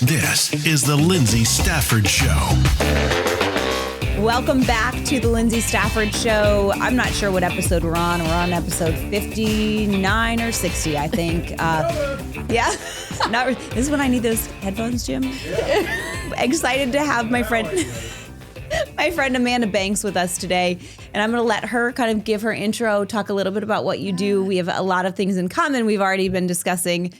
This is the Lyndsay Stafford Show. Welcome back to the Lyndsay Stafford Show. I'm not sure what episode we're on. We're on episode 59 or 60, I think. Yeah. This is when I need those headphones, Jim. Yeah. Excited to have my friend Amanda Banks with us today. And I'm going to let her kind of give her intro, talk a little bit about what you do. We have a lot of things in common. We've already been discussing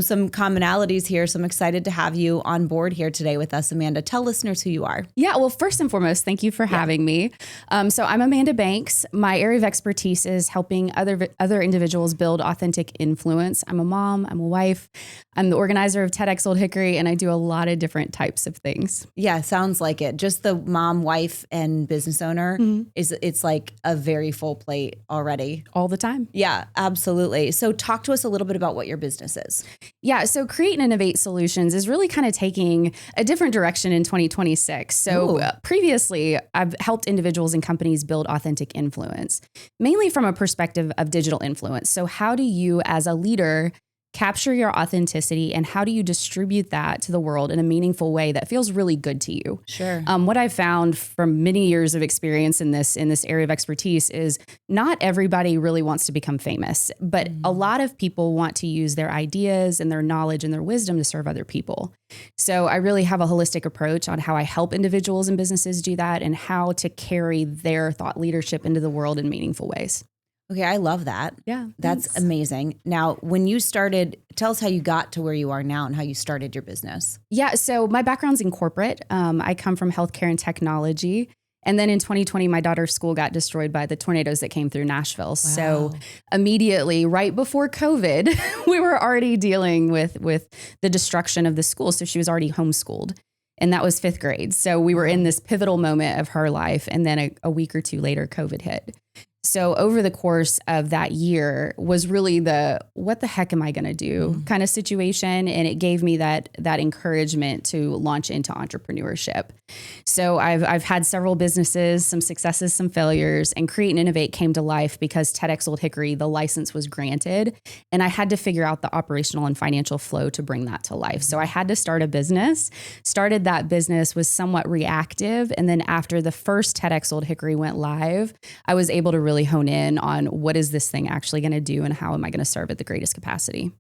some commonalities here. So I'm excited to have you on board here today with us, Amanda. Tell listeners who you are. Yeah, well, first and foremost, thank you for having me. So I'm Amanda Banks. My area of expertise is helping other individuals build authentic influence. I'm a mom, I'm a wife, I'm the organizer of TEDx Old Hickory, and I do a lot of different types of things. Yeah, sounds like it. Just the mom, wife, and business owner it's like a very full plate already. All the time. Yeah, absolutely. So talk to us a little bit about what your business is. Yeah, so Create and Innovate Solutions is really kind of taking a different direction in 2026. So previously, I've helped individuals and companies build authentic influence, mainly from a perspective of digital influence. So how do you, as a leader, capture your authenticity, and how do you distribute that to the world in a meaningful way that feels really good to you? Sure. What I've found from many years of experience in this area of expertise is not everybody really wants to become famous, but a lot of people want to use their ideas and their knowledge and their wisdom to serve other people. So I really have a holistic approach on how I help individuals and businesses do that and how to carry their thought leadership into the world in meaningful ways. Okay, I love that. Yeah. That's thanks. amazing. Now, when you started, tell us how you got to where you are now and how you started your business. Yeah, so my background's in corporate. I come from healthcare and technology. And then in 2020, my daughter's school got destroyed by the tornadoes that came through Nashville. Wow. So immediately, right before COVID, we were already dealing with the destruction of the school. So she was already homeschooled. And that was 5th grade. So we were in this pivotal moment of her life. And then a week or two later, COVID hit. So over the course of that year was really what the heck am I going to do kind of situation. And it gave me that encouragement to launch into entrepreneurship. So I've had several businesses, some successes, some failures, and Create and Innovate came to life because TEDx Old Hickory, the license was granted. And I had to figure out the operational and financial flow to bring that to life. So I had to start a business, started that business, was somewhat reactive. And then after the first TEDx Old Hickory went live, I was able to really hone in on what is this thing actually going to do and how am I going to serve at the greatest capacity.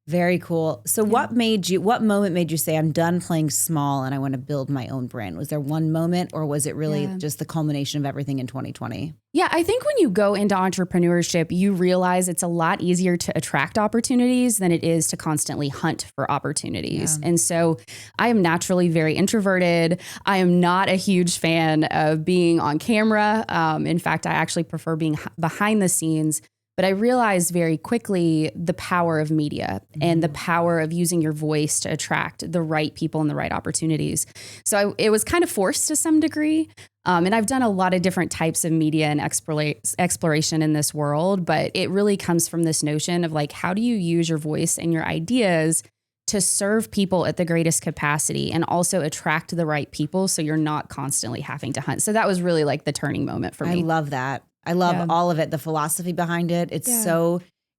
Very cool. So what moment made you say, I'm done playing small and I want to build my own brand? Was there one moment or was it really just the culmination of everything in 2020? Yeah, I think when you go into entrepreneurship, you realize it's a lot easier to attract opportunities than it is to constantly hunt for opportunities. Yeah. And so I am naturally very introverted. I am not a huge fan of being on camera. In fact, I actually prefer being behind the scenes. But I realized very quickly the power of media and the power of using your voice to attract the right people and the right opportunities. So it was kind of forced to some degree. And I've done a lot of different types of media and exploration in this world, but it really comes from this notion of like, how do you use your voice and your ideas to serve people at the greatest capacity and also attract the right people so you're not constantly having to hunt. So that was really like the turning moment for me. I love that. I love all of it, the philosophy behind it. It's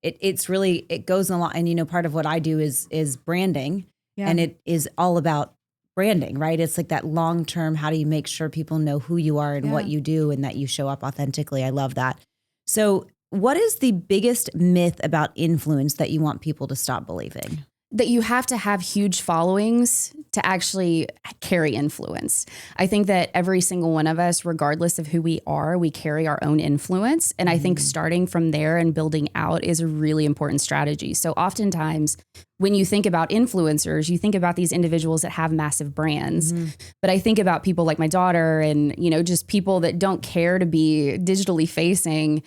it's really, it goes a lot. And, part of what I do is branding and it is all about branding, right? It's like that long-term, how do you make sure people know who you are and what you do and that you show up authentically? I love that. So what is the biggest myth about influence that you want people to stop believing? That you have to have huge followings to actually carry influence. I think that every single one of us, regardless of who we are, we carry our own influence. And I think starting from there and building out is a really important strategy. So oftentimes when you think about influencers, you think about these individuals that have massive brands. But I think about people like my daughter and, just people that don't care to be digitally facing,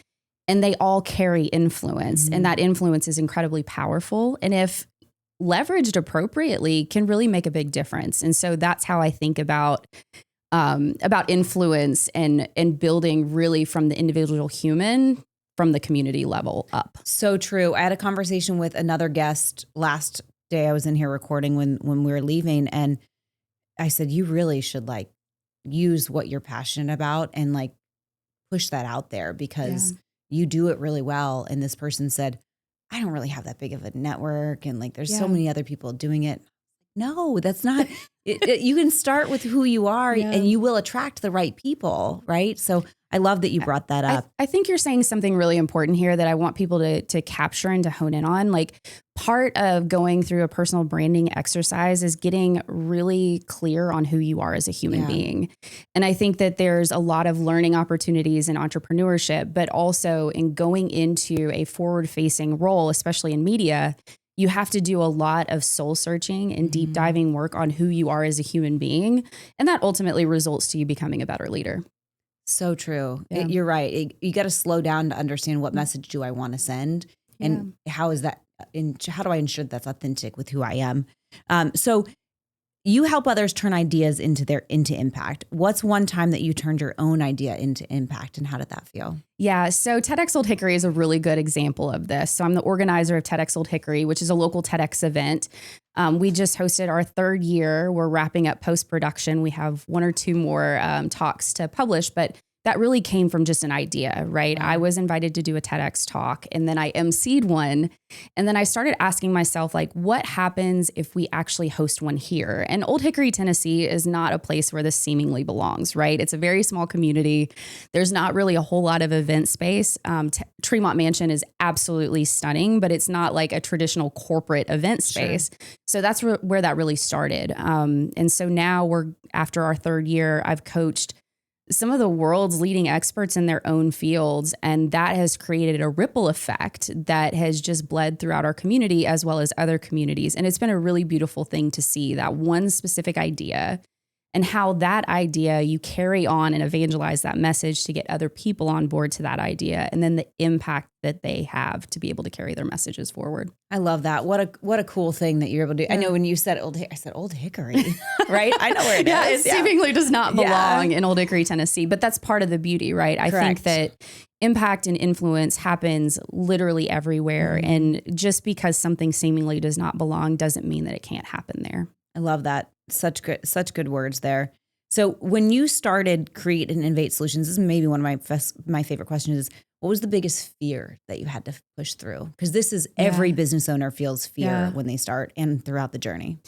and they all carry influence. And that influence is incredibly powerful. And if leveraged appropriately can really make a big difference. And so that's how I think about influence and building really from the individual human, from the community level up. So true. I had a conversation with another guest last day I was in here recording when we were leaving. And I said, you really should use what you're passionate about and push that out there because you do it really well. And this person said, I don't really have that big of a network. And there's so many other people doing it. No, that's not. You can start with who you are and you will attract the right people, right? So I love that you brought that up. I think you're saying something really important here that I want people to capture and to hone in on. Like, part of going through a personal branding exercise is getting really clear on who you are as a human being. And I think that there's a lot of learning opportunities in entrepreneurship, but also in going into a forward-facing role, especially in media. You have to do a lot of soul searching and deep diving work on who you are as a human being. And that ultimately results to you becoming a better leader. So true. Yeah. You're right. You got to slow down to understand what message do I want to send, and how do I ensure that's authentic with who I am? So you help others turn ideas into impact. What's one time that you turned your own idea into impact, and how did that feel? Yeah, so TEDx Old Hickory is a really good example of this. So I'm the organizer of TEDx Old Hickory, which is a local TEDx event. We just hosted our 3rd year. We're wrapping up post-production. We have 1 or 2 more talks to publish, but that really came from just an idea, right? I was invited to do a TEDx talk, and then I emceed one. And then I started asking myself, like, what happens if we actually host one here? And Old Hickory, Tennessee is not a place where this seemingly belongs, right? It's a very small community. There's not really a whole lot of event space. Tremont Mansion is absolutely stunning, but it's not like a traditional corporate event space. Sure. So that's where that really started. And so now after our 3rd year, I've coached some of the world's leading experts in their own fields. And that has created a ripple effect that has just bled throughout our community as well as other communities. And it's been a really beautiful thing to see that one specific idea and how that idea you carry on and evangelize that message to get other people on board to that idea. And then the impact that they have to be able to carry their messages forward. I love that. What a cool thing that you're able to do. I know when you said I said Old Hickory, right? I know where it is. It seemingly does not belong in Old Hickory, Tennessee, but that's part of the beauty, right? I think that impact and influence happens literally everywhere. And just because something seemingly does not belong doesn't mean that it can't happen there. I love that. Such good words there. So when you started Create and Innovate Solutions, this is maybe one of my favorite questions is, what was the biggest fear that you had to push through? Because this is every business owner feels fear when they start and throughout the journey.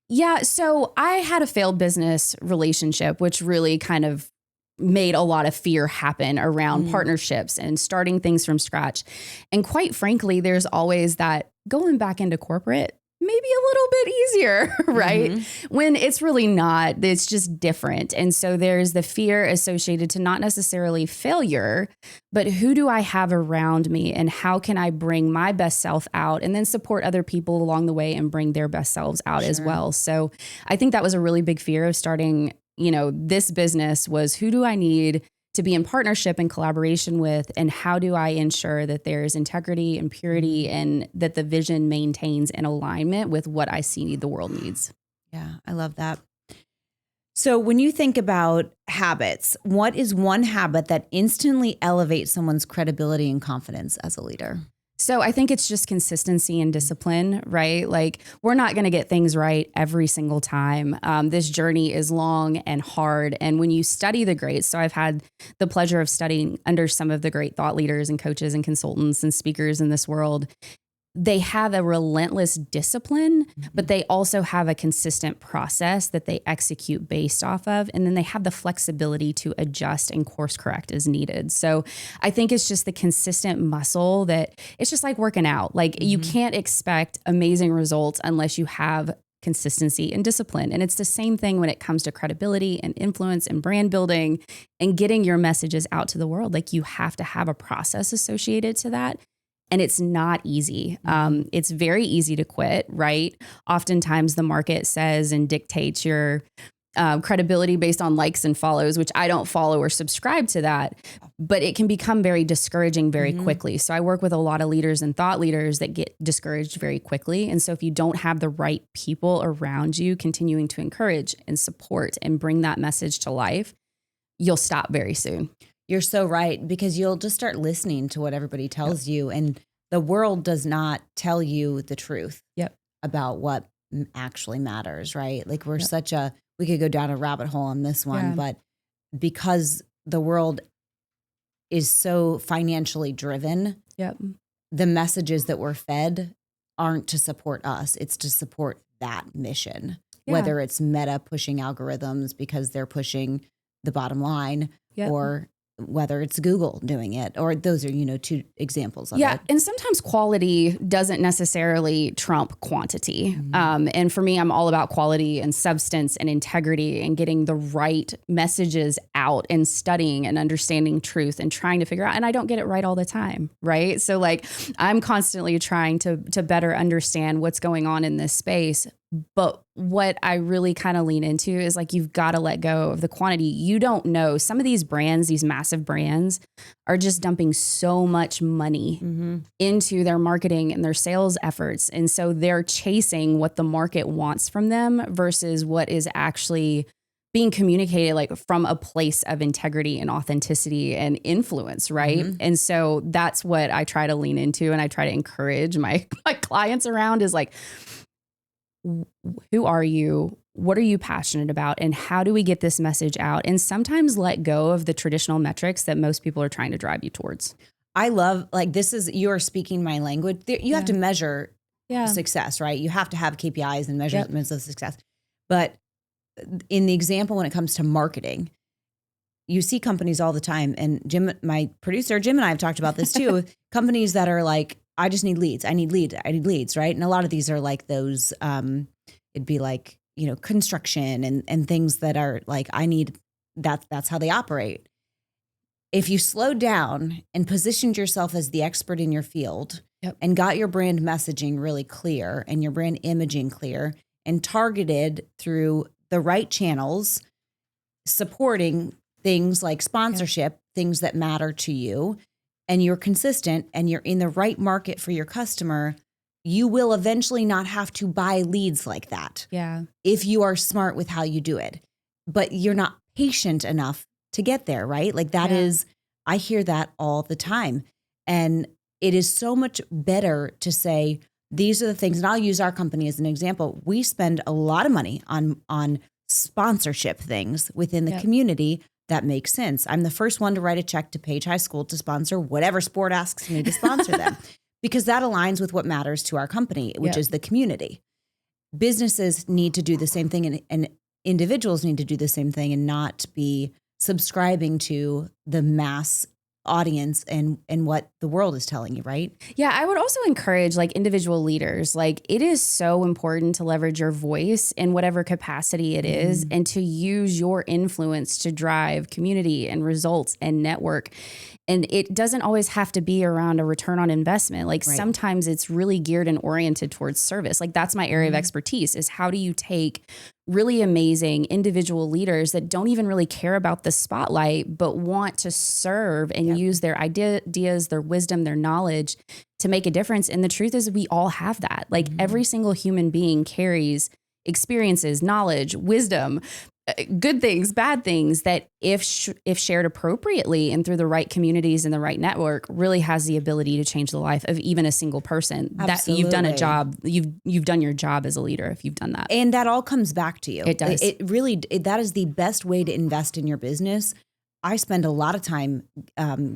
Yeah. So I had a failed business relationship, which really kind of made a lot of fear happen around partnerships and starting things from scratch. And quite frankly, there's always that going back into corporate, maybe a little bit easier, right? When it's really not, it's just different. And so there's the fear associated to not necessarily failure, but who do I have around me and how can I bring my best self out and then support other people along the way and bring their best selves out as well. So I think that was a really big fear of starting, this business was, who do I need to be in partnership and collaboration with, and how do I ensure that there's integrity and purity and that the vision maintains in alignment with what I see the world needs. Yeah, I love that. So when you think about habits, what is one habit that instantly elevates someone's credibility and confidence as a leader? So I think it's just consistency and discipline, right? Like, we're not going to get things right every single time. This journey is long and hard. And when you study the greats, so I've had the pleasure of studying under some of the great thought leaders and coaches and consultants and speakers in this world. They have a relentless discipline, but they also have a consistent process that they execute based off of. And then they have the flexibility to adjust and course correct as needed. So I think it's just the consistent muscle that it's just like working out. Like, you can't expect amazing results unless you have consistency and discipline. And it's the same thing when it comes to credibility and influence and brand building and getting your messages out to the world. Like, you have to have a process associated to that. And it's not easy. It's very easy to quit, right? Oftentimes the market says and dictates your credibility based on likes and follows, which I don't follow or subscribe to that, but it can become very discouraging very quickly. So I work with a lot of leaders and thought leaders that get discouraged very quickly. And so if you don't have the right people around you continuing to encourage and support and bring that message to life, you'll stop very soon. You're so right, because you'll just start listening to what everybody tells you, and the world does not tell you the truth about what actually matters, right? Like, we're we could go down a rabbit hole on this one, but because the world is so financially driven, the messages that we're fed aren't to support us. It's to support that mission, Yeah. whether it's Meta pushing algorithms because they're pushing the bottom line, or whether it's Google doing it, or those are, two examples of it. And sometimes quality doesn't necessarily trump quantity. And for me, I'm all about quality and substance and integrity and getting the right messages out and studying and understanding truth and trying to figure out, and I don't get it right all the time. Right. So like I'm constantly trying to better understand what's going on in this space. But what I really kind of lean into is like, you've got to let go of the quantity. You don't know. Some of these brands, these massive brands, are just dumping so much money into their marketing and their sales efforts. And so they're chasing what the market wants from them versus what is actually being communicated like from a place of integrity and authenticity and influence. Right. And so that's what I try to lean into, and I try to encourage my clients around is like, who are you? What are you passionate about? And how do we get this message out? And sometimes let go of the traditional metrics that most people are trying to drive you towards. I love, like, you're speaking my language. You have to measure success, right? You have to have KPIs and measurements of success. But in the example, when it comes to marketing, you see companies all the time. And Jim, my producer, Jim and I have talked about this too. Companies that are like, I just need leads. I need leads, right? And a lot of these are like those, it'd be like, construction and things that are like, that's how they operate. If you slowed down and positioned yourself as the expert in your field and got your brand messaging really clear and your brand imaging clear and targeted through the right channels, supporting things like sponsorship, things that matter to you, and you're consistent and you're in the right market for your customer, you will eventually not have to buy leads like that. Yeah. If you are smart with how you do it, but you're not patient enough to get there, right? Like that is, I hear that all the time. And it is so much better to say, these are the things, and I'll use our company as an example. We spend a lot of money on sponsorship things within the community. That makes sense. I'm the first one to write a check to Page High School to sponsor whatever sport asks me to sponsor them, because that aligns with what matters to our company, which is the community. Businesses need to do the same thing, and individuals need to do the same thing, and not be subscribing to the mass audience and what the world is telling you, right? Yeah, I would also encourage like individual leaders. Like it is so important to leverage your voice in whatever capacity it is, and to use your influence to drive community and results and network. And it doesn't always have to be around a return on investment. Like sometimes it's really geared and oriented towards service. Like that's my area of expertise, is how do you take really amazing individual leaders that don't even really care about the spotlight, but want to serve and use their ideas, their wisdom, their knowledge to make a difference. And the truth is we all have that. Like every single human being carries experiences, knowledge, wisdom, good things, bad things, that if shared appropriately and through the right communities and the right network, really has the ability to change the life of even a single person. Absolutely. That you've done a job, you've done your job as a leader if you've done that. And that all comes back to you. It does. That is the best way to invest in your business. I spend a lot of time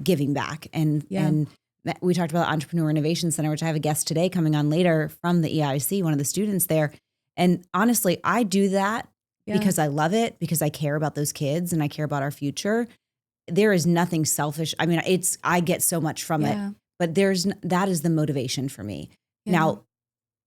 giving back, and we talked about Entrepreneur Innovation Center, which I have a guest today coming on later from the EIC, one of the students there. And honestly, I do that because I love it, because I care about those kids and I care about our future. There is nothing selfish. I mean, I get so much from it, but that is the motivation for me. Yeah. Now,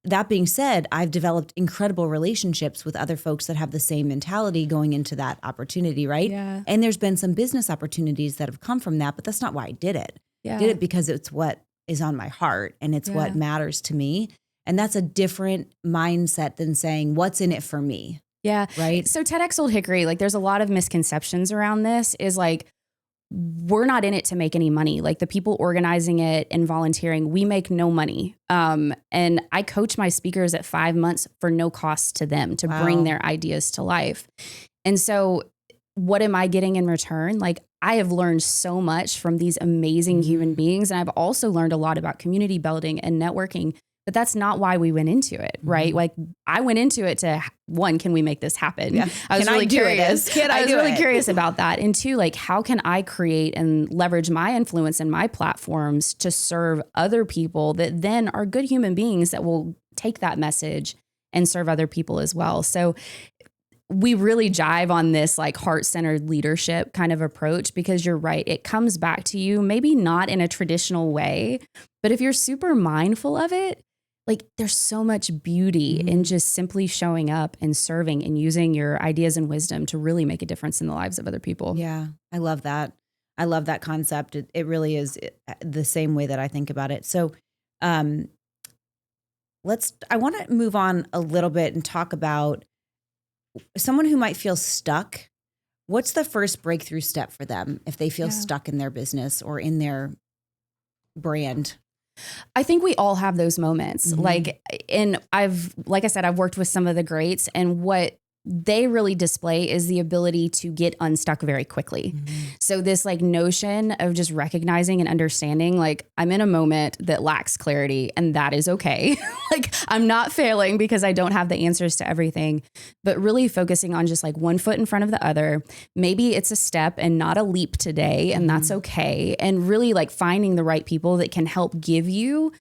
that being said, I've developed incredible relationships with other folks that have the same mentality going into that opportunity, right? Yeah. And there's been some business opportunities that have come from that, but that's not why I did it. Yeah. I did it because it's what is on my heart and it's what matters to me. And that's a different mindset than saying, what's in it for me? Yeah. Right. So TEDx Old Hickory, like there's a lot of misconceptions around this, is like, we're not in it to make any money. Like the people organizing it and volunteering, we make no money. And I coach my speakers at 5 months for no cost to them to bring their ideas to life. And so what am I getting in return? Like I have learned so much from these amazing human beings. And I've also learned a lot about community building and networking. But that's not why we went into it, right? Like I went into it to, one, can we make this happen? Yeah. I was really curious. I was really curious about that. And two, like how can I create and leverage my influence and my platforms to serve other people that then are good human beings that will take that message and serve other people as well. So we really jive on this like heart-centered leadership kind of approach, because you're right. It comes back to you, maybe not in a traditional way, but if you're super mindful of it, like there's so much beauty in just simply showing up and serving and using your ideas and wisdom to really make a difference in the lives of other people. Yeah, I love that. I love that concept. It really is the same way that I think about it. So I want to move on a little bit and talk about someone who might feel stuck. What's the first breakthrough step for them if they feel stuck in their business or in their brand? I think we all have those moments. Like I said, I've worked with some of the greats, and what they really display is the ability to get unstuck very quickly. So this like notion of just recognizing and understanding, like I'm in a moment that lacks clarity, and that is okay. Like I'm not failing because I don't have the answers to everything, but really focusing on just like one foot in front of the other. Maybe it's a step and not a leap today, and that's okay. And really like finding the right people that can help give you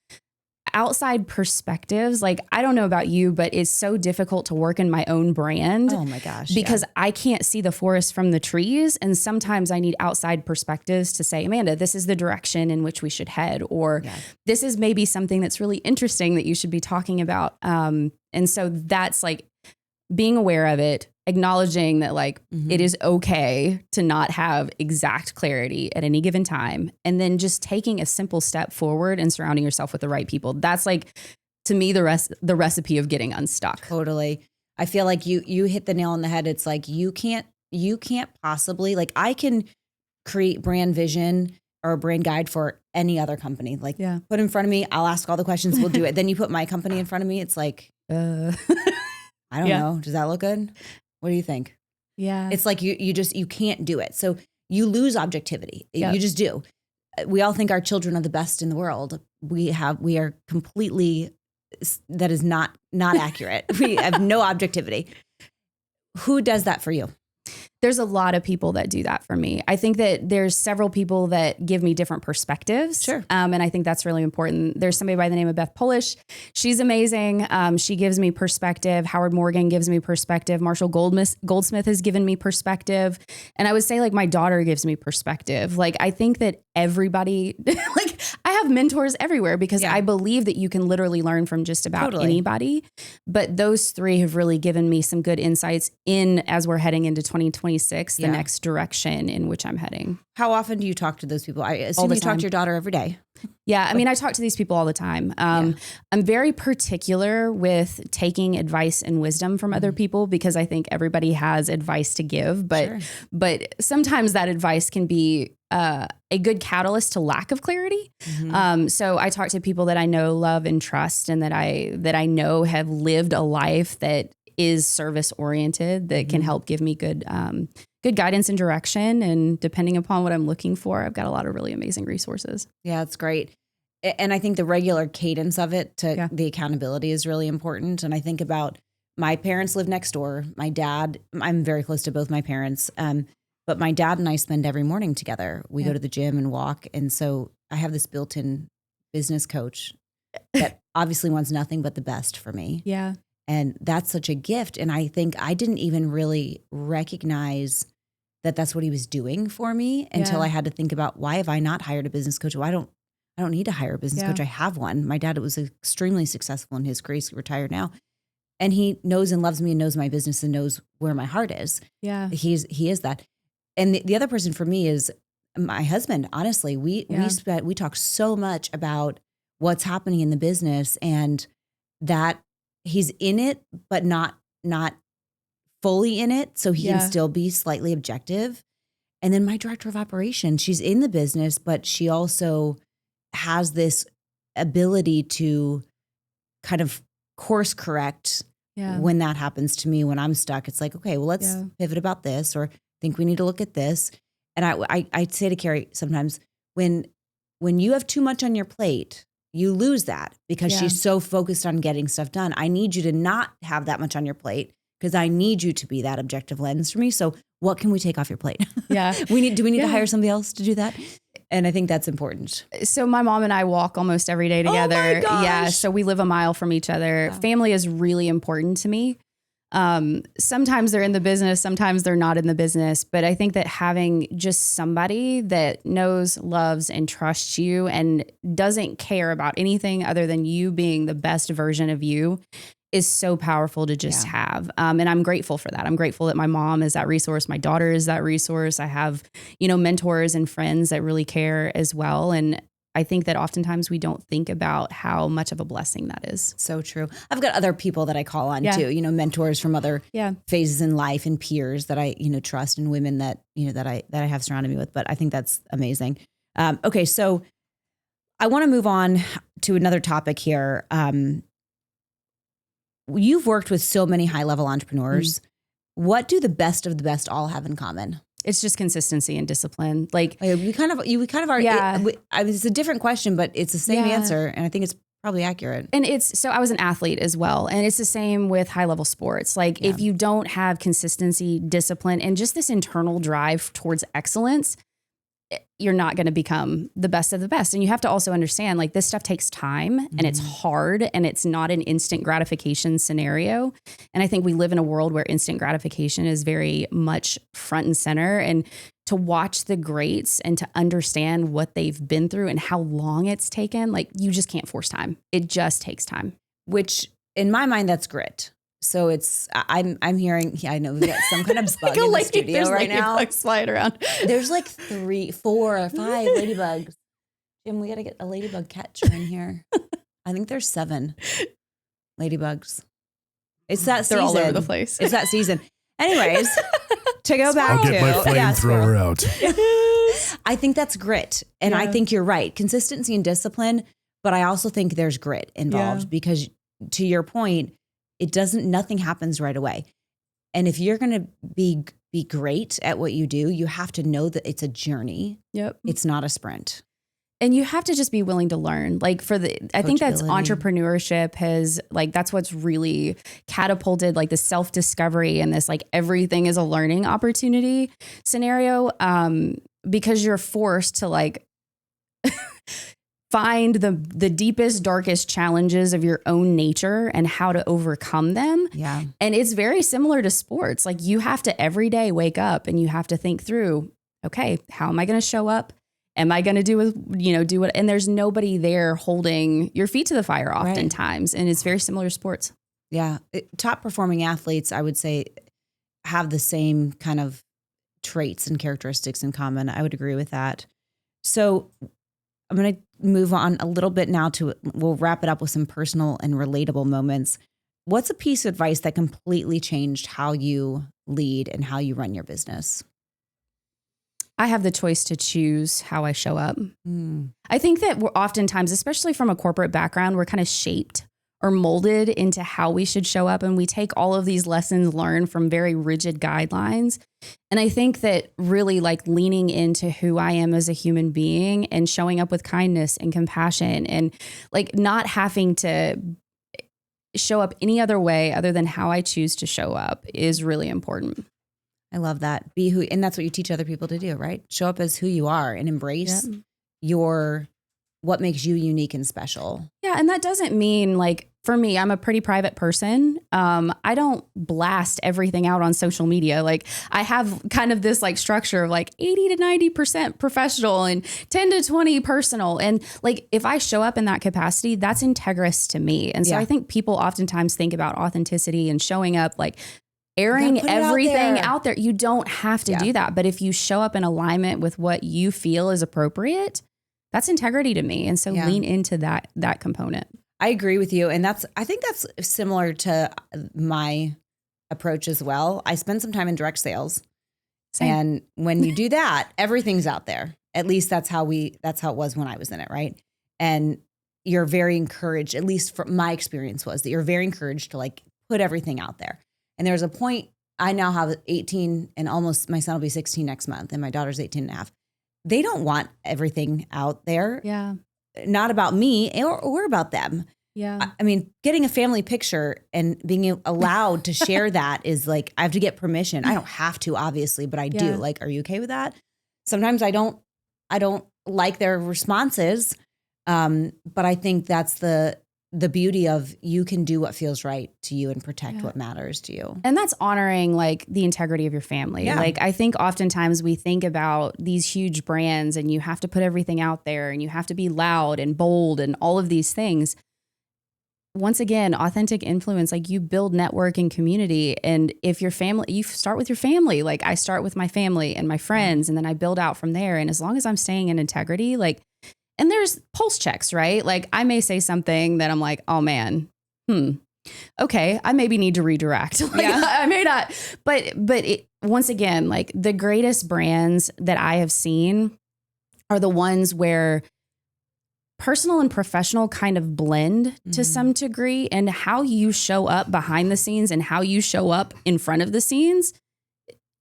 outside perspectives. Like, I don't know about you, but it's so difficult to work in my own brand. Oh my gosh. Because I can't see the forest from the trees. And sometimes I need outside perspectives to say, Amanda, this is the direction in which we should head. Or this is maybe something that's really interesting that you should be talking about. And so that's like being aware of it, acknowledging that like it is okay to not have exact clarity at any given time, and then just taking a simple step forward and surrounding yourself with the right people. That's like, to me, the recipe of getting unstuck. Totally. I feel like you hit the nail on the head. It's like you can't possibly, like I can create brand vision or a brand guide for any other company. Like put in front of me, I'll ask all the questions, we'll do it. Then you put my company in front of me, it's like I don't know. Does that look good? What do you think? Yeah. It's like you can't do it. So you lose objectivity. You just do. We all think our children are the best in the world. We are completely, that is not accurate. We have no objectivity. Who does that for you? There's a lot of people that do that for me. I think that there's several people that give me different perspectives. Sure. And I think that's really important. There's somebody by the name of Beth Polish. She's amazing. She gives me perspective. Howard Morgan gives me perspective. Marshall Goldsmith has given me perspective. And I would say like my daughter gives me perspective. Like I think that everybody, like I have mentors everywhere because I believe that you can literally learn from just about anybody. But those three have really given me some good insights as we're heading into 2026, the next direction in which I'm heading. How often do you talk to those people? I assume you talk to your daughter every day. Yeah. I mean, I talk to these people all the time. I'm very particular with taking advice and wisdom from other people because I think everybody has advice to give, but sometimes that advice can be a good catalyst to lack of clarity. So I talk to people that I know, love, and trust, and that I know have lived a life that is service oriented, that can help give me good guidance and direction. And depending upon what I'm looking for, I've got a lot of really amazing resources. Yeah, it's great. And I think the regular cadence of it to the accountability is really important. And I think about my parents live next door. My dad, I'm very close to both my parents. But my dad and I spend every morning together. We go to the gym and walk. And so I have this built-in business coach that obviously wants nothing but the best for me. Yeah. And that's such a gift. And I think I didn't even really recognize that that's what he was doing for me until I had to think about, why have I not hired a business coach? Well, I don't need to hire a business coach. I have one. My dad was extremely successful in his career. He's retired now. And he knows and loves me and knows my business and knows where my heart is. Yeah. He is that. And the other person for me is my husband. Honestly, we talk so much about what's happening in the business, and that he's in it, but not fully in it. So he can still be slightly objective. And then my director of operations, she's in the business, but she also has this ability to kind of course correct when that happens to me, when I'm stuck. It's like, okay, well, let's pivot about this, or think we need to look at this. And I say to Carrie sometimes, when you have too much on your plate, you lose that because she's so focused on getting stuff done. I need you to not have that much on your plate because I need you to be that objective lens for me. So what can we take off your plate? Yeah. Do we need to hire somebody else to do that? And I think that's important. So my mom and I walk almost every day together. Oh my gosh. Yeah. So we live a mile from each other. Wow. Family is really important to me. Sometimes they're in the business, sometimes they're not in the business. But I think that having just somebody that knows, loves, and trusts you and doesn't care about anything other than you being the best version of you is so powerful to just have. And I'm grateful for that. I'm grateful that my mom is that resource. My daughter is that resource. I have, mentors and friends that really care as well. And I think that oftentimes we don't think about how much of a blessing that is. So true. I've got other people that I call on too, mentors from other phases in life and peers that I, trust, and women that, that I have surrounded me with. But I think that's amazing. Okay. So I want to move on to another topic here. You've worked with so many high-level entrepreneurs. What do the best of the best all have in common? It's just consistency and discipline. Like we kind of are. Yeah. It's a different question, but it's the same answer, and I think it's probably accurate. And so I was an athlete as well, and it's the same with high-level sports. Like if you don't have consistency, discipline, and just this internal drive towards excellence, you're not going to become the best of the best. And you have to also understand, like, this stuff takes time and it's hard and it's not an instant gratification scenario. And I think we live in a world where instant gratification is very much front and center. And to watch the greats and to understand what they've been through and how long it's taken, like, you just can't force time. It just takes time. Which in my mind, that's grit. So I'm hearing, I know we've got some kind of bug in the studio right now. Flying around. There's like 3, 4, or 5 ladybugs. Jim, we got to get a ladybug catcher in here. I think there's 7 ladybugs. It's that season. They're all over the place. It's that season. Anyways, to go back I'll get my flamethrower out. I think that's grit. And I think you're right. Consistency and discipline. But I also think there's grit involved because, to your point, nothing happens right away. And if you're going to be great at what you do, you have to know that it's a journey. Yep. It's not a sprint. And you have to just be willing to learn. Like I think that's entrepreneurship that's what's really catapulted like the self-discovery and this, like, everything is a learning opportunity scenario. Because you're forced to like find the deepest, darkest challenges of your own nature and how to overcome them. Yeah. And it's very similar to sports. Like, you have to every day wake up and you have to think through, okay, how am I going to show up? Am I going to do what? And there's nobody there holding your feet to the fire oftentimes. Right. And it's very similar to sports. Yeah. Top performing athletes, I would say, have the same kind of traits and characteristics in common. I would agree with that. So I'm going to move on a little bit now we'll wrap it up with some personal and relatable moments. What's a piece of advice that completely changed how you lead and how you run your business? I have the choice to choose how I show up. I think that we're oftentimes, especially from a corporate background, we're kind of shaped or molded into how we should show up. And we take all of these lessons learned from very rigid guidelines. And I think that really, like, leaning into who I am as a human being and showing up with kindness and compassion and, like, not having to show up any other way other than how I choose to show up is really important. I love that. Be who, and that's what you teach other people to do, right? Show up as who you are and embrace what makes you unique and special. Yeah. And that doesn't mean, like, for me, I'm a pretty private person. I don't blast everything out on social media. Like, I have kind of this, like, structure of like 80 to 90% professional and 10 to 20 personal. And, like, if I show up in that capacity, that's integrous to me. And so I think people oftentimes think about authenticity and showing up, like, airing everything out there. You don't have to do that. But if you show up in alignment with what you feel is appropriate, that's integrity to me. And so lean into that component. I agree with you. And I think that's similar to my approach as well. I spent some time in direct sales. Same. And when you do that, everything's out there. At least that's how it was when I was in it, right? And you're very encouraged, at least from my experience was that you're very encouraged to, like, put everything out there. And there's a point, I now have 18 and almost, my son will be 16 next month and my daughter's 18 and a half. They don't want everything out there. Yeah. Not about me or about them. Yeah. I mean, getting a family picture and being allowed to share that is like, I have to get permission. I don't have to, obviously, but I do. Like, are you okay with that? Sometimes I don't like their responses. But I think that's the beauty of you can do what feels right to you and protect what matters to you. And that's honoring like the integrity of your family. Yeah. Like I think oftentimes we think about these huge brands and you have to put everything out there and you have to be loud and bold and all of these things. Once again, authentic influence, like you build network and community. And if your family, you start with your family. Like I start with my family and my friends, and then I build out from there. And as long as I'm staying in integrity, like, and there's pulse checks, right? Like I may say something that I'm like, oh man, okay, I maybe need to redirect. Like, I may not, but once again, like the greatest brands that I have seen are the ones where personal and professional kind of blend to some degree, and how you show up behind the scenes and how you show up in front of the scenes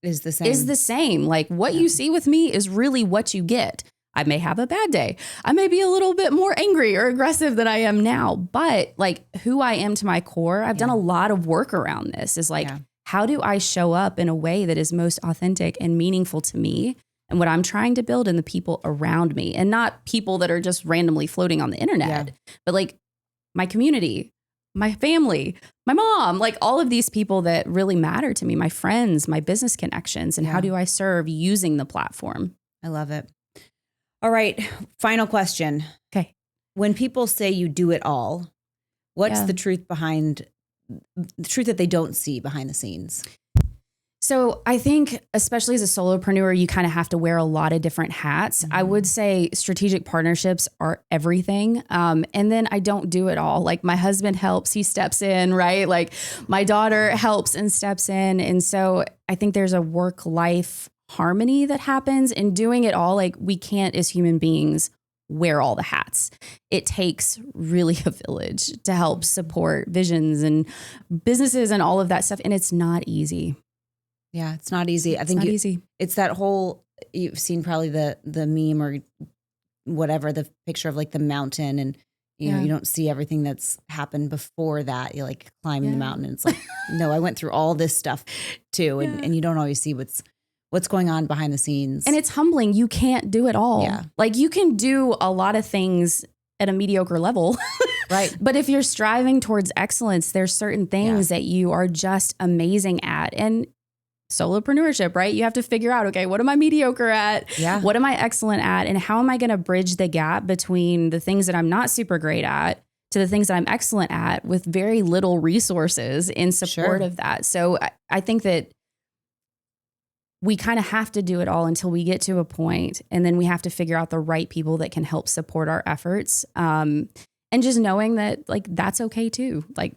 is the same. Like what you see with me is really what you get. I may have a bad day. I may be a little bit more angry or aggressive than I am now, but like who I am to my core, I've done a lot of work around this is like, how do I show up in a way that is most authentic and meaningful to me and what I'm trying to build in the people around me, and not people that are just randomly floating on the internet, but like my community, my family, my mom, like all of these people that really matter to me, my friends, my business connections, and how do I serve using the platform? I love it. All right. Final question. Okay. When people say you do it all, what's the truth behind the truth that they don't see behind the scenes? So I think, especially as a solopreneur, you kind of have to wear a lot of different hats. I would say strategic partnerships are everything. And then I don't do it all. Like my husband helps, he steps in, right? Like my daughter helps and steps in. And so I think there's a work-life harmony that happens in doing it all. Like we can't, as human beings, wear all the hats. It takes really a village to help support visions and businesses and all of that stuff. And it's not easy. Yeah, it's not easy. I think it's that whole, you've seen probably the meme or whatever, the picture of like the mountain, and you know, you don't see everything that's happened before that. You like climbing the mountain and it's like, no, I went through all this stuff too. And you don't always see what's going on behind the scenes. And it's humbling. You can't do it all. Yeah. Like you can do a lot of things at a mediocre level. Right. But if you're striving towards excellence, there's certain things that you are just amazing at. And solopreneurship, right? You have to figure out, okay, what am I mediocre at? Yeah. What am I excellent at? And how am I going to bridge the gap between the things that I'm not super great at to the things that I'm excellent at with very little resources in support of that? So I think that we kind of have to do it all until we get to a point, and then we have to figure out the right people that can help support our efforts. And just knowing that like, that's okay too. Like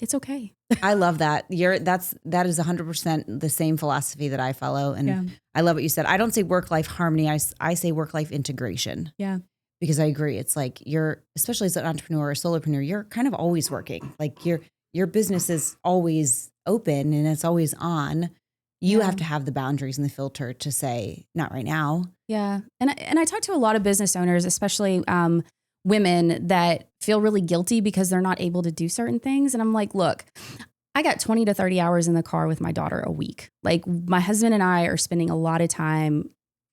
it's okay. I love that. That is 100% the same philosophy that I follow. And I love what you said. I don't say work-life harmony. I say work-life integration. Yeah. Because I agree. It's like especially as an entrepreneur or solopreneur, you're kind of always working. Like your business is always open and it's always on. You have to have the boundaries and the filter to say, not right now. Yeah. And I talk to a lot of business owners, especially women that feel really guilty because they're not able to do certain things. And I'm like, look, I got 20 to 30 hours in the car with my daughter a week. Like my husband and I are spending a lot of time.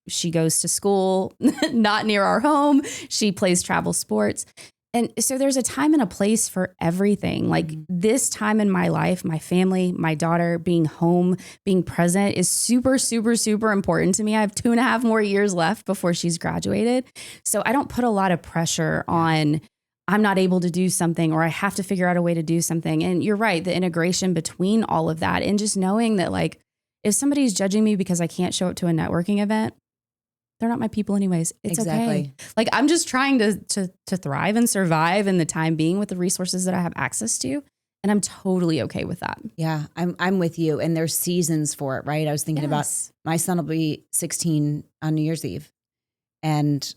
She goes to school, not near our home. She plays travel sports. And so there's a time and a place for everything. Like this time in my life, my family, my daughter, being home, being present is super, super, super important to me. I have 2.5 more years left before she's graduated. So I don't put a lot of pressure on I'm not able to do something or I have to figure out a way to do something. And you're right, the integration between all of that and just knowing that like if somebody's judging me because I can't show up to a networking event, they're not my people anyways. It's okay. Like I'm just trying to thrive and survive in the time being with the resources that I have access to. And I'm totally okay with that. Yeah, I'm with you. And there's seasons for it, right? I was thinking about my son will be 16 on New Year's Eve. And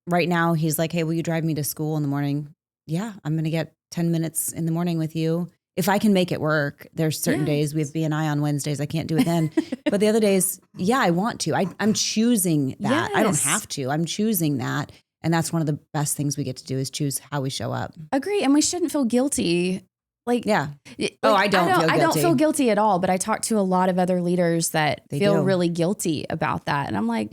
right now he's like, hey, will you drive me to school in the morning? Yeah, I'm going to get 10 minutes in the morning with you. If I can make it work. There's certain days we have BNI on Wednesdays. I can't do it then. But the other days, I want to. I'm choosing that. I don't have to. I'm choosing that. And that's one of the best things we get to do is choose how we show up. Agree. And we shouldn't feel guilty. Like, I don't feel guilty. I don't feel guilty at all. But I talk to a lot of other leaders that feel really guilty about that. And I'm like,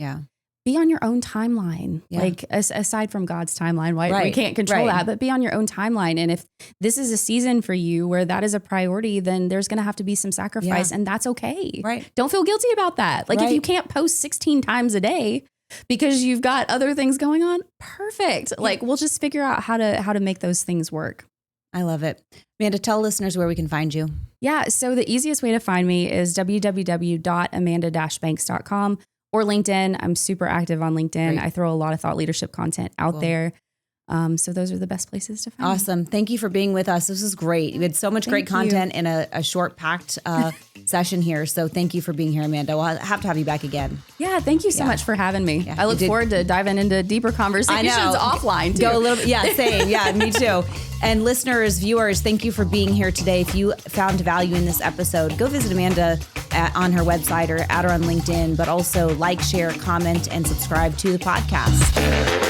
be on your own timeline. Yeah. Like aside from God's timeline, right? We Right. can't control Right. that, but be on your own timeline. And if this is a season for you where that is a priority, then there's going to have to be some sacrifice, and that's okay. Right. Don't feel guilty about that. Like if Right. you can't post 16 times a day because you've got other things going on, perfect. Like we'll just figure out how to make those things work. I love it. Amanda, tell listeners where we can find you. Yeah. So the easiest way to find me is www.amanda-banks.com or LinkedIn. I'm super active on LinkedIn. Great. I throw a lot of thought leadership content out Cool. there. So those are the best places to find me. Awesome. Thank you for being with us. This was great. We had so much great Thank you. content in a short packed session here. So thank you for being here, Amanda. We'll have to have you back again. Yeah. Thank you so much for having me. Yeah, I look you did- forward to diving into deeper conversations offline too. Go a little bit. Yeah, same. Yeah, me too. And listeners, viewers, thank you for being here today. If you found value in this episode, go visit Amanda on her website or add her on LinkedIn, but also like, share, comment, and subscribe to the podcast.